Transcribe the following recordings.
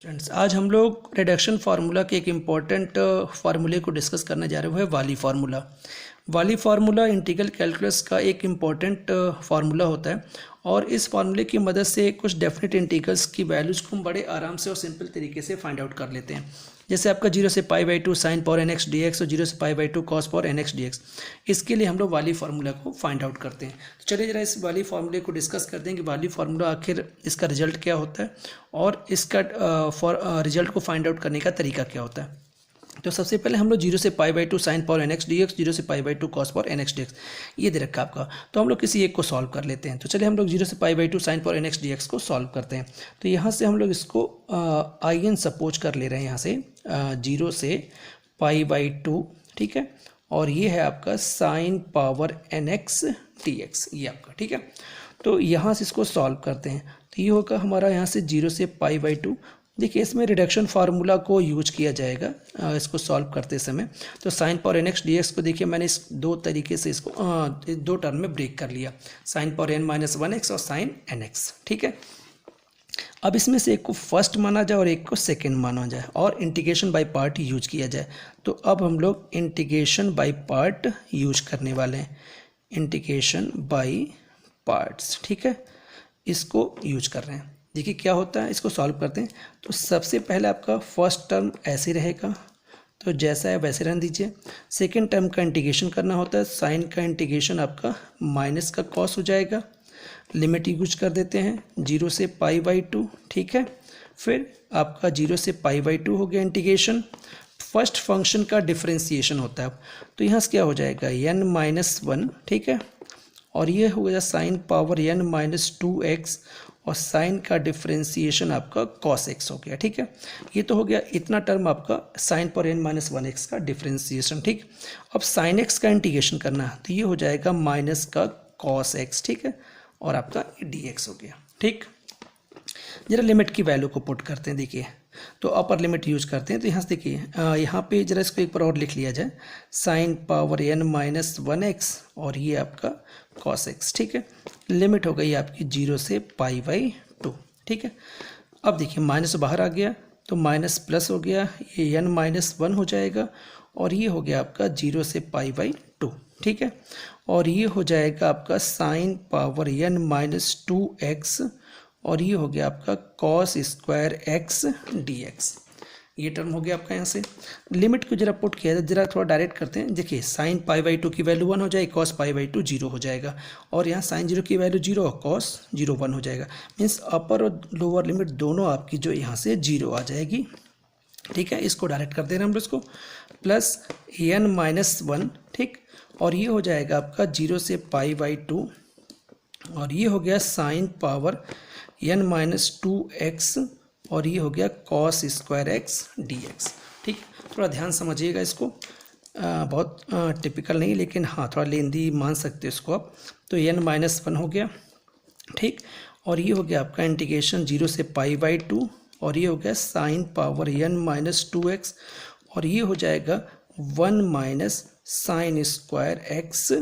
Friends, आज हम लोग रिडक्शन फार्मूला के एक इम्पॉर्टेंट फार्मूले को डिस्कस करने जा रहे हैं। वो है वाली फार्मूला। वाली फार्मूला इंटीग्रल कैलकुलस का एक इम्पॉर्टेंट फार्मूला होता है और इस फार्मूले की मदद से कुछ डेफिनेट इंटीग्रल्स की वैल्यूज़ को हम बड़े आराम से और सिंपल तरीके से फाइंड आउट कर लेते हैं। जैसे आपका 0 से π/2 sine power n x d x और 0 से π/2 cos power n x d x, इसके लिए हम लोग वाली फार्मूला को फाइंड आउट करते हैं। तो चलिए जरा इस वाली फार्मूले को डिस्कस करते हैं कि वाली फार्मूला आखिर इसका रिजल्ट क्या होता है और इसका रिजल्ट को फाइंड आउट करने का तरीका क्या होता है। तो सबसे पहले हम लोग 0 से π/2 sine power n x d x, 0 से π/2 cos power n x d x, ये दे रखा आपका। तो हम लोग किसी एक को सॉल्व कर लेते हैं। तो चलिए हम लोग 0 से π/2 sine power n x d x को सॉल्व करते हैं। तो यहाँ से हम लोग इसको आई एन सपोज कर ले रहे हैं, यहाँ से 0 से π/2, ठीक है। और ये है आपका sine power n x d x, ये आपका, ठीक है। तो यहाँ से इसको सॉल्व करते हैं। तो ये होगा हमारा यहाँ से 0 से π/2। देखिए इसमें रिडक्शन फार्मूला को यूज किया जाएगा इसको सॉल्व करते समय। तो sine power n x d x को देखिए मैंने इस दो तरीके से इसको दो टर्म में ब्रेक कर लिया, साइन पावर n - 1x और साइन nx, ठीक है। अब इसमें से एक को फर्स्ट माना जाए और एक को सेकंड माना जाए और इंटीग्रेशन बाय पार्ट यूज किया जाए। तो अब हम लोग इंटीग्रेशन बाय पार्ट यूज करने वाले हैं, इंटीग्रेशन बाय पार्ट्स, ठीक है, इसको यूज कर रहे हैं। देखिए क्या होता है, इसको सॉल्व करते हैं। तो सबसे पहले आपका फर्स्ट टर्म ऐसे रहेगा, तो जैसा है वैसे रहने दीजिए। सेकेंड टर्म का इंटीग्रेशन करना होता है, साइन का इंटीग्रेशन आपका माइनस का कॉस हो जाएगा। लिमिट यूज कर देते हैं 0 से π/2, ठीक है। फिर आपका 0 से π/2 हो गया इंटीग्रेशन। फर्स्ट फंक्शन का डिफ्रेंसिएशन होता है, तो यहाँ से क्या हो जाएगा n-1, ठीक है। और ये हो गया साइन पावर n-2x और साइन का डिफ्रेंसिएशन आपका cos x हो गया, ठीक है। ये तो हो गया इतना टर्म आपका साइन पावर n-1x का डिफ्रेंसिएशन, ठीक। अब साइन x का इंटीग्रेशन करना है, तो ये हो जाएगा माइनस का cos x, ठीक है। और आपका dx हो गया, ठीक। जरा लिमिट की वैल्यू को पुट करते हैं। देखिए तो अपर लिमिट यूज करते हैं। तो यहाँ से देखिए यहाँ पे जरा इसको एक बार और लिख लिया जाए, साइन पावर n-1x और ये आपका cos x, ठीक है। लिमिट हो गई आपकी 0 से π/2, ठीक है। अब देखिए माइनस बाहर आ गया तो माइनस प्लस हो गया, ये n-1 हो जाएगा और ये हो गया आपका 0 से π/2, ठीक है। और ये हो जाएगा आपका साइन पावर n-2x और ये हो गया आपका cos स्क्वायर x dx, ये टर्म हो गया आपका। यहाँ से लिमिट को जरा पुट किया जाए, जरा थोड़ा डायरेक्ट करते हैं। देखिए साइन π/2 की वैल्यू 1 हो जाएगी, cos π/2 0 हो जाएगा और यहाँ साइन 0 की वैल्यू 0 और cos 0 1 हो जाएगा। मीन्स अपर और लोअर लिमिट दोनों आपकी जो यहाँ से 0 आ जाएगी, ठीक है। इसको डायरेक्ट कर दे रहे हैं हम लोग, इसको प्लस n-1, ठीक। और ये हो जाएगा आपका 0 से π/2 और ये हो गया साइन पावर n-2x और ये हो गया cos स्क्वायर x dx, ठीक। थोड़ा ध्यान समझिएगा इसको, बहुत टिपिकल नहीं लेकिन हाँ थोड़ा लेंदी मान सकते हो इसको आप। तो n-1 हो गया, ठीक। और ये हो गया आपका इंटीग्रेशन 0 से π/2 और ये हो गया साइन पावर n-2x और ये हो जाएगा 1 minus sign square x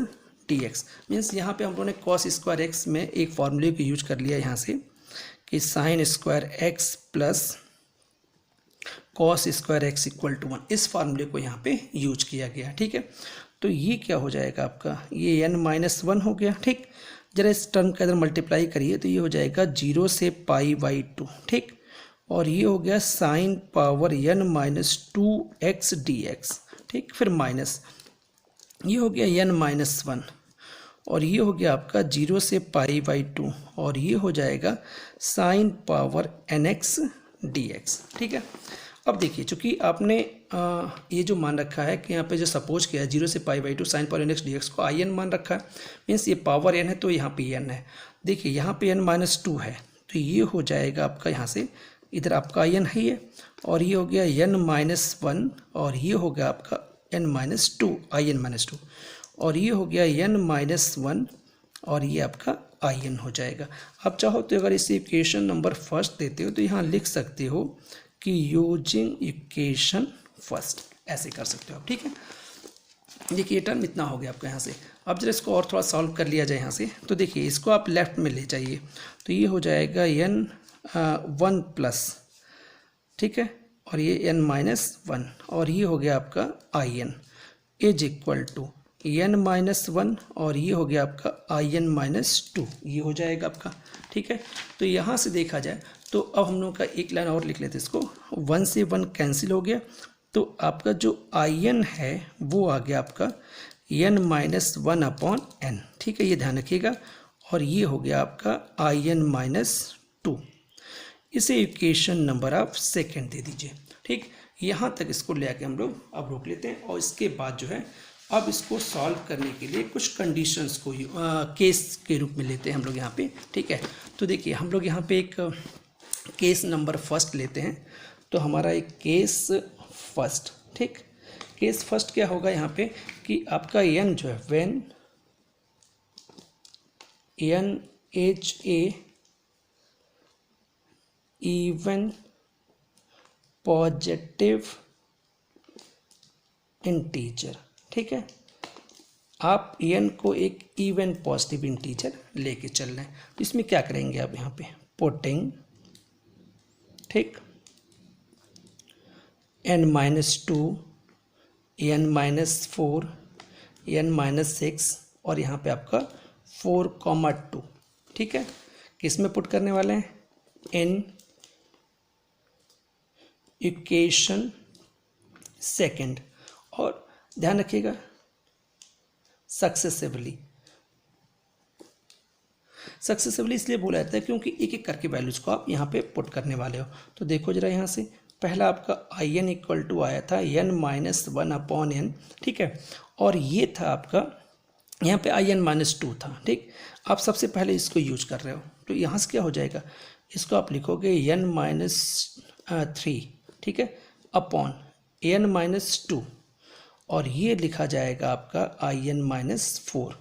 dx। Means यहाँ पे हम लोगों ने cos स्क्वायर x में एक फॉर्मूले को यूज कर लिया यहाँ से कि sine square x plus cos square x equal to 1, इस फार्मूले को यहाँ पे यूज किया गया, ठीक है। तो ये क्या हो जाएगा आपका, ये n-1 हो गया, ठीक। जरा इस टर्म का इधर मल्टीप्लाई करिए तो ये हो जाएगा 0 से π/2, ठीक। और ये हो गया साइन पावर n-2x dx, ठीक। फिर माइनस ये हो गया n-1 और ये हो गया आपका 0 से π/2 और ये हो जाएगा साइन पावर nx dx, ठीक है। अब देखिए चूंकि आपने ये जो मान रखा है कि यहाँ पे जो सपोज किया है 0 से π/2 साइन पावर nx dx को in मान रखा है, मीन्स ये पावर n है तो यहाँ पे n है। देखिए यहाँ पे n-2 है तो ये हो जाएगा आपका, यहाँ से इधर आपका n है ये और ये हो गया n-1 और ये हो गया आपका n-2 in-2 और ये हो गया n-1 और ये आपका in हो जाएगा। अब चाहो तो अगर इसे इक्वेशन नंबर फर्स्ट देते हो तो यहाँ लिख सकते हो कि यूजिंग इक्वेशन फर्स्ट, ऐसे कर सकते हो आप, ठीक है। देखिए ये टर्म इतना हो गया आपका यहाँ से। अब जरा इसको और थोड़ा सॉल्व कर लिया जाए यहाँ से, तो देखिए इसको आप लेफ्ट में ले जाइए तो ये हो जाएगा n 1 प्लस ठीक है, और ये n-1 और ये हो गया आपका in is equal to n-1 और ये हो गया आपका in-2, ये हो जाएगा आपका। ठीक है, तो यहाँ से देखा जाए तो अब हम लोग का एक लाइन और लिख लेते हैं इसको, 1 से 1 कैंसिल हो गया, तो आपका जो in है वो आ गया आपका n-1 अपॉन n। ठीक है, ये ध्यान रखिएगा, और ये हो गया आपका in-2। इसे इक्वेशन नंबर आप सेकेंड दे दीजिए। ठीक, यहाँ तक इसको ले आके हम लोग अब रोक लेते हैं, और इसके बाद जो है अब इसको सॉल्व करने के लिए कुछ कंडीशंस को केस के रूप में लेते हैं हम लोग यहाँ पे। ठीक है, तो देखिए हम लोग यहाँ पे एक केस नंबर फर्स्ट लेते हैं। तो हमारा एक केस फर्स्ट, ठीक, केस फर्स्ट क्या होगा यहाँ पे कि आपका n जो है when n is a even positive integer. ठीक है, आप n को एक इवन पॉजिटिव इंटीजर लेके चल रहे हैं, तो इसमें क्या करेंगे आप यहाँ पे पुटिंग, ठीक, n-2, n-4, n-6 और यहाँ पे आपका 4,2। ठीक है, किस में पुट करने वाले हैं, n इक्वेशन सेकंड, और ध्यान रखिएगा सक्सेसिवली इसलिए बोला जाता है क्योंकि एक एक करके वैल्यूज को आप यहाँ पे पुट करने वाले हो। तो देखो जरा यहाँ से पहला आपका in इक्वल टू आया था n-1 अपॉन n। ठीक है, और ये था आपका यहाँ पे in-2 था। ठीक, आप सबसे पहले इसको यूज कर रहे हो, तो यहाँ से क्या हो जाएगा, इसको आप लिखोगे n-3, ठीक है, अपॉन n-2, और ये लिखा जाएगा आपका in-4।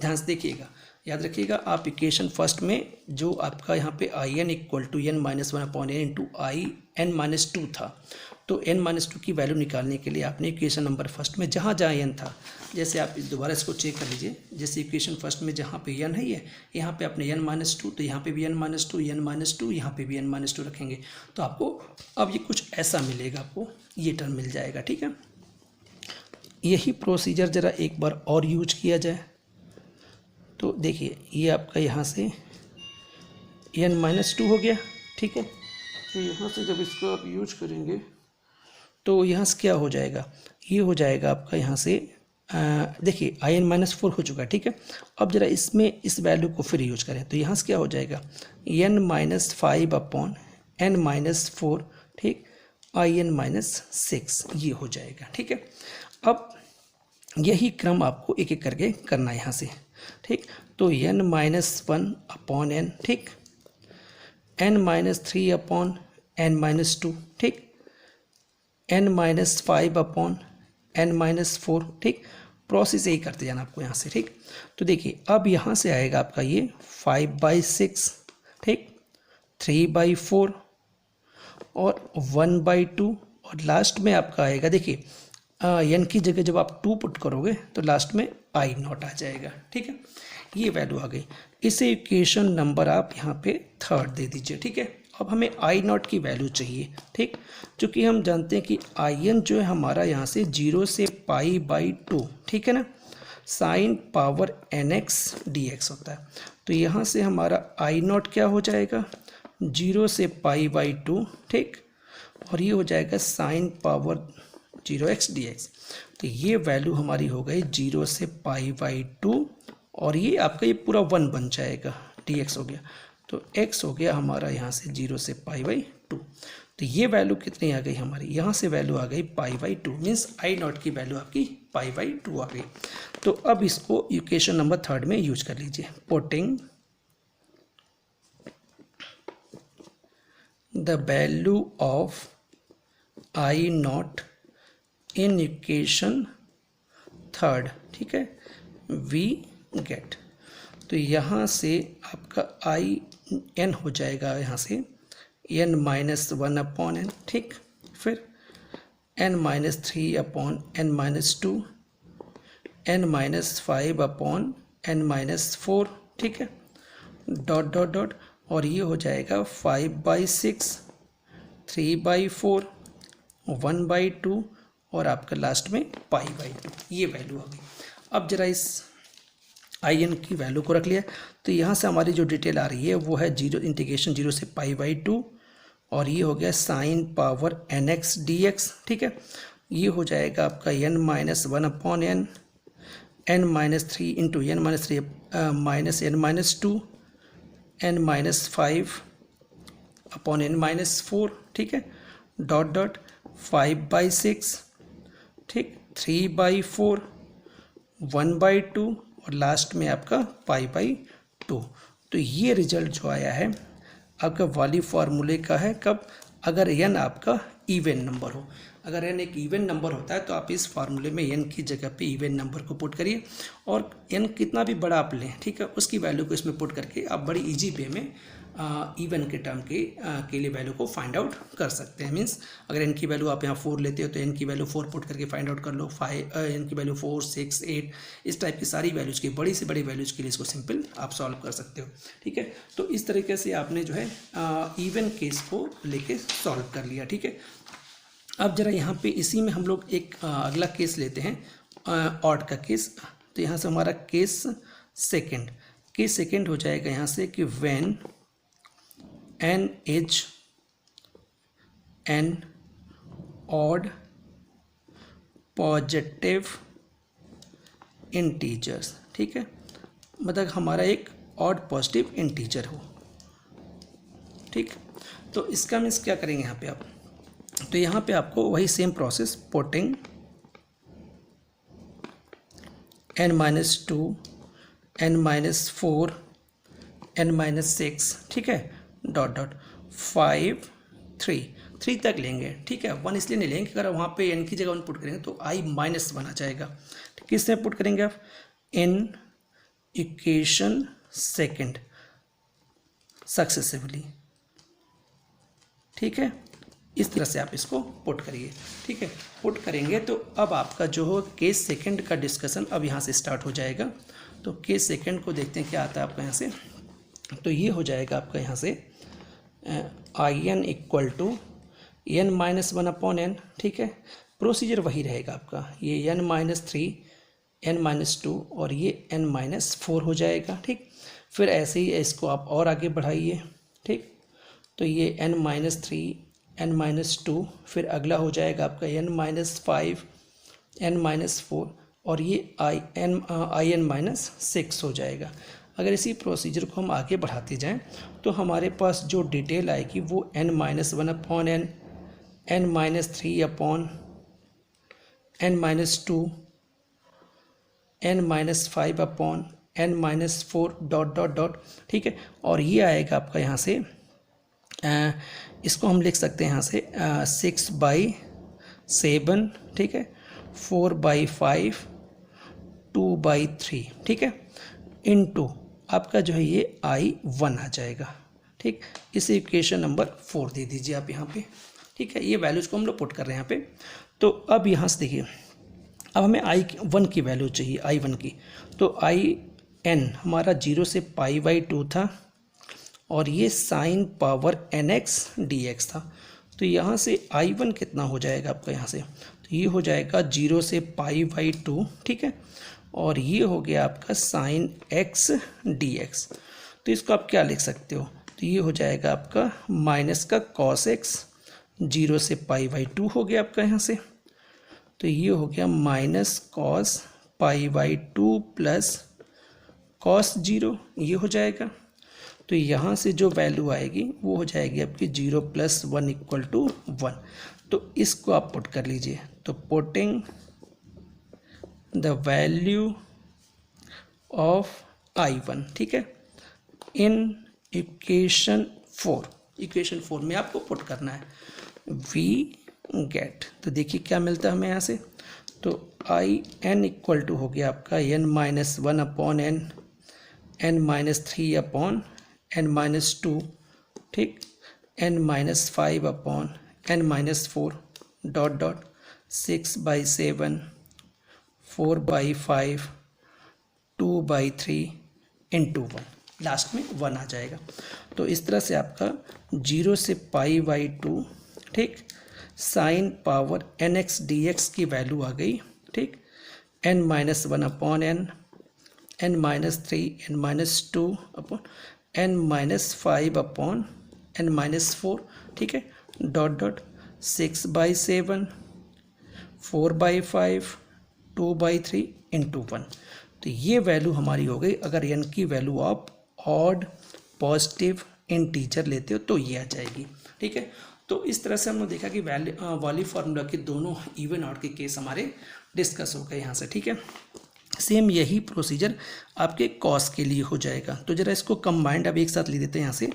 ध्यान से देखिएगा, याद रखिएगा, आप इक्वेशन फर्स्ट में जो आपका यहाँ पे in equal to n-1 upon n into n-2 था, तो n-2 की वैल्यू निकालने के लिए आपने इक्वेशन नंबर फर्स्ट में जहाँ जहाँ n था, जैसे आप दोबारा इसको चेक कर लीजिए, जैसे इक्वेशन फर्स्ट में जहाँ पे n है, ये यहाँ पे आपने n-2, तो यहाँ पे भी n-2, यहाँ पे भी n-2 रखेंगे, तो आपको अब ये कुछ ऐसा मिलेगा, आपको ये टर्म मिल जाएगा। ठीक है, यही प्रोसीजर ज़रा एक बार और यूज किया जाए, तो देखिए ये आपका यहाँ से n-2 हो गया। ठीक है, तो यहाँ से जब इसको आप यूज करेंगे तो यहाँ से क्या हो जाएगा, ये हो जाएगा आपका यहाँ से देखिए in-4 हो चुका है। ठीक है, अब जरा इसमें इस वैल्यू को फिर यूज करें, तो यहाँ से क्या हो जाएगा n-5 अपॉन n-4, ठीक, in-6, ये हो जाएगा। ठीक है, अब यही क्रम आपको एक एक करके करना है यहाँ से। ठीक, तो n-1 अपॉन n, ठीक, n-3 अपॉन n-2, ठीक, n-5 अपॉन n-4, ठीक, प्रोसेस यही करते जाना आपको यहाँ से। ठीक, तो देखिए अब यहाँ से आएगा आपका ये 5/6, ठीक, 3/4 और 1/2, और लास्ट में आपका आएगा, देखिए n की जगह जब आप 2 पुट करोगे तो लास्ट में I0 आ जाएगा। ठीक है, ये वैल्यू आ गई, इसे इक्वेशन नंबर आप यहाँ पे थर्ड दे दीजिए। ठीक है, अब हमें I0 की वैल्यू चाहिए। ठीक, क्योंकि हम जानते हैं कि in जो है हमारा यहाँ से 0 से π/2, ठीक है ना, साइन पावर nx dx होता है, तो यहाँ से हमारा I0 क्या हो जाएगा, 0 से π/2, ठीक, और ये हो जाएगा साइन पावर 0x dx, तो ये वैल्यू हमारी हो गई 0 से π/2, और ये आपका ये पूरा 1 बन जाएगा, dx हो गया, तो x हो गया हमारा यहाँ से 0 से π/2, तो ये वैल्यू कितनी आ गई हमारी, यहाँ से वैल्यू आ गई π/2, मीन्स I0 की वैल्यू आपकी π/2 आ गई। तो अब इसको इक्वेशन नंबर थर्ड में यूज कर लीजिए, putting the value of I0 in equation third, ठीक है, वी गेट, तो यहाँ से आपका in हो जाएगा यहाँ से n-1 अपॉन n, ठीक, फिर n-3 upon n-2, n-5 upon n-4, ठीक है, डॉट डॉट डॉट, और ये हो जाएगा 5/6 3/4, 1/2 और आपका लास्ट में π/2, ये वैल्यू आ गई। अब जरा इस in की वैल्यू को रख लिया, तो यहाँ से हमारी जो डिटेल आ रही है वो है इंटीग्रेशन 0 से π/2 और ये हो गया साइन पावर nx dx। ठीक है, ये हो जाएगा आपका n-1/n, n-3 into n-3 n-2, n-5/n-4, ठीक है, डॉट डॉट 5/6, ठीक, 3/4, 1/2 और लास्ट में आपका π/2। तो ये रिजल्ट जो आया है आपका वाली फार्मूले का है। कब? अगर n आपका इवन नंबर हो। अगर n एक इवन नंबर होता है तो आप इस फार्मूले में n की जगह पे इवन नंबर को पुट करिए और n कितना भी बड़ा आप लें, ठीक है, उसकी वैल्यू को इसमें पुट करके आप बड़ी इजी वे में इवन के टर्म के लिए वैल्यू को फाइंड आउट कर सकते हैं। मीन्स अगर n की वैल्यू आप यहाँ 4 लेते हो तो n की वैल्यू 4 पुट करके फाइंड आउट कर लो, n की वैल्यू 4, 6, 8, इस टाइप की सारी वैल्यूज़ की बड़ी से बड़ी वैल्यूज़ के लिए इसको सिंपल आप सॉल्व कर सकते हो। ठीक है, तो इस तरीके से आपने जो है इवन केस को लेके सॉल्व कर लिया। ठीक है, अब जरा यहाँ पे इसी में हम लोग एक अगला केस लेते हैं ऑड का केस। तो यहाँ से हमारा केस सेकंड हो जाएगा यहाँ से कि when n is an odd positive integers. ठीक है, मतलब हमारा एक ऑड पॉजिटिव इंटीजर हो। ठीक, तो इसका मीन्स क्या करेंगे यहाँ पे आप, तो यहाँ पे आपको वही same process putting n-2, n-4, n-6, ठीक है, डॉट डॉट 5, 3 तक लेंगे। ठीक है, 1 इसलिए नहीं लेंगे, अगर वहाँ पे n की जगह 1 पुट करेंगे तो i-1 आ जाएगा। किससे पुट करेंगे आप? In equation second successively. ठीक है, इस तरह से आप इसको पुट करिए। ठीक है, पुट करेंगे तो अब आपका जो हो केस सेकंड का डिस्कशन अब यहाँ से स्टार्ट हो जाएगा। तो केस सेकंड को देखते हैं क्या आता है आपका यहाँ से। तो ये हो जाएगा आपका यहाँ से in इक्वल टू n-1/n। ठीक है, प्रोसीजर वही रहेगा आपका, ये n-3, n-2 और ये n-4 हो जाएगा। ठीक, फिर ऐसे ही इसको आप और आगे बढ़ाइए। ठीक, तो ये n-3, n-2, फिर अगला हो जाएगा आपका n-5, n-4 और ये in-6 हो जाएगा। अगर इसी प्रोसीजर को हम आगे बढ़ाते जाएं तो हमारे पास जो डिटेल आएगी वो n-1/n, n-3/n-2, n-5/n-4 dot dot dot. ठीक है, और ये आएगा आपका यहाँ से इसको हम लिख सकते हैं यहाँ से 6/7, ठीक है, 4/5, 2/3, ठीक है, इनटू आपका जो है ये i1 आ जाएगा। ठीक, इस इक्वेशन नंबर 4 दे दीजिए आप यहाँ पे। ठीक है, ये वैल्यूज़ को हम लोग पुट कर रहे हैं यहाँ पे। तो अब यहाँ से देखिए, अब हमें i1 की वैल्यू चाहिए, i1 की। तो in हमारा 0 से π/2 था और ये साइन पावर nx dx था। तो यहाँ से i1 कितना हो जाएगा आपका यहाँ से, तो ये हो जाएगा 0 से π/2, ठीक है, और ये हो गया आपका साइन x dx। तो इसको आप क्या लिख सकते हो, तो ये हो जाएगा आपका माइनस का cos x, 0 से π/2 हो गया आपका यहाँ से। तो ये हो गया माइनस cos π/2 प्लस cos 0, ये हो जाएगा। तो यहाँ से जो वैल्यू आएगी वो हो जाएगी आपकी 0 + 1 = 1। तो इसको आप पुट कर लीजिए। तो putting the value of i1, ठीक है, इन इक्वेशन 4 में आपको पुट करना है। वी गेट, तो देखिए क्या मिलता है हमें यहाँ से। तो in इक्वल टू हो गया आपका n-1/n, n-3/n-2, ठीक, n-5/n-4 dot dot 6/7, 4/5, 2/3 into 1, last में 1 आ जाएगा। तो इस तरह से आपका 0 से π/2 ठीक। Sine power n x d x की वैल्यू आ गई, ठीक। n minus one upon n, n minus three, n minus two upon n minus five upon n minus four, ठीक है, डॉट डॉट 6/7, 4/5, 2/3 इंटू 1। तो ये वैल्यू हमारी हो गई। अगर n की वैल्यू आप ऑड पॉजिटिव इंटीजर लेते हो तो ये आ जाएगी, ठीक है। तो इस तरह से हमने देखा कि वाली फार्मूला के दोनों इवन ऑड के केस हमारे डिस्कस हो गए यहाँ से, ठीक है। सेम यही प्रोसीजर आपके कॉस के लिए हो जाएगा। तो जरा इसको कंबाइंड अब एक साथ ले देते हैं यहाँ से।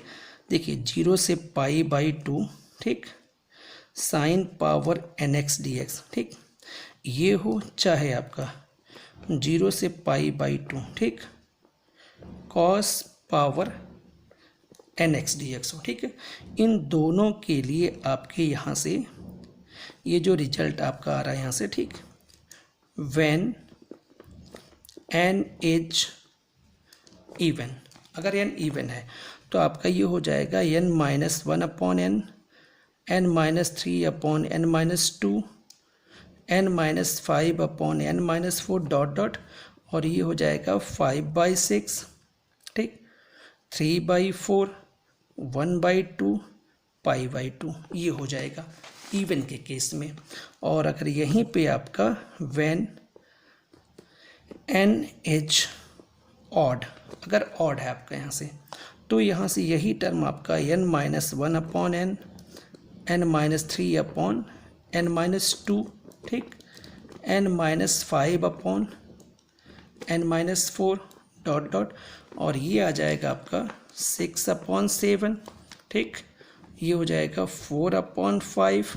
देखिए 0 से π/2, ठीक, sine power n x d x, ठीक, ये हो चाहे आपका 0 से π/2, ठीक, cos power n x d x हो, ठीक है। इन दोनों के लिए आपके यहाँ से ये जो रिजल्ट आपका आ रहा है यहाँ से, ठीक, व्हेन n इज इवन, अगर n इवन है तो आपका ये हो जाएगा n minus one upon n, n minus three upon n minus two, n minus five upon n minus four, dot dot, और ये हो जाएगा 5/6, ठीक, 3/4, 1/2, π/2, ये हो जाएगा इवन के केस में। और अगर यहीं पे आपका व्हेन n इज ऑड, अगर ऑड है आपका यहाँ से, तो यहाँ से यही टर्म आपका n minus one upon n, n minus three upon n minus two, ठीक, n minus five upon n minus four, dot dot, और ये आ जाएगा आपका 6/7, ठीक, ये हो जाएगा 4/5,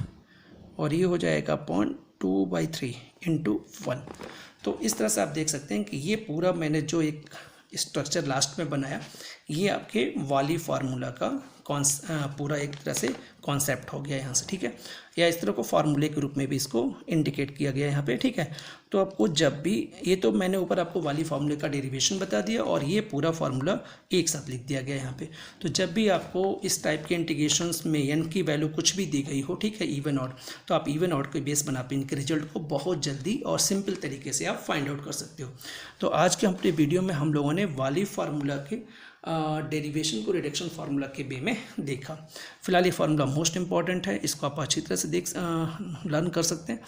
और ये हो जाएगा अपॉन 2/3 इंटू 1। तो इस तरह से आप देख सकते हैं कि ये पूरा मैंने जो एक स्ट्रक्चर लास्ट में बनाया, ये आपके वाली फार्मूला का पूरा एक तरह से कॉन्सेप्ट हो गया यहाँ से, ठीक है। या इस तरह को फार्मूले के रूप में भी इसको इंडिकेट किया गया यहाँ पे, ठीक है। तो आपको जब भी, ये तो मैंने ऊपर आपको वाली फार्मूले का डेरिवेशन बता दिया और ये पूरा फार्मूला एक साथ लिख दिया गया यहाँ पे। तो जब भी आपको इस टाइप के इंटीग्रेशंस में n की वैल्यू कुछ भी दी गई हो, ठीक है, इवन ऑड, तो आप इवन ऑड के बेस बना पे इनके रिजल्ट को बहुत जल्दी और सिंपल तरीके से आप फाइंड आउट कर सकते हो। तो आज के अपने वीडियो में हम लोगों ने वाली फार्मूला के डेरिवेशन को रिडक्शन फार्मूला के वे में देखा। फिलहाल ये फार्मूला मोस्ट इंपॉर्टेंट है, इसको आप अच्छी तरह से लर्न कर सकते हैं,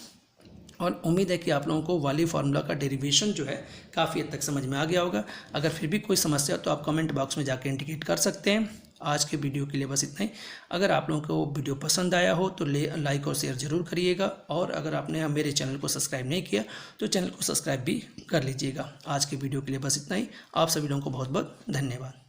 और उम्मीद है कि आप लोगों को वाली फार्मूला का डेरिवेशन जो है काफ़ी हद तक समझ में आ गया होगा। अगर फिर भी कोई समस्या हो तो आप कमेंट बॉक्स में जाकर इंडिकेट कर सकते हैं। आज के वीडियो के लिए बस इतना ही। अगर आप लोगों को वीडियो पसंद आया हो तो लाइक और शेयर ज़रूर करिएगा, और अगर आपने मेरे चैनल को सब्सक्राइब नहीं किया तो चैनल को सब्सक्राइब भी कर लीजिएगा। आज के वीडियो के लिए बस इतना ही। आप सभी लोगों को बहुत बहुत धन्यवाद।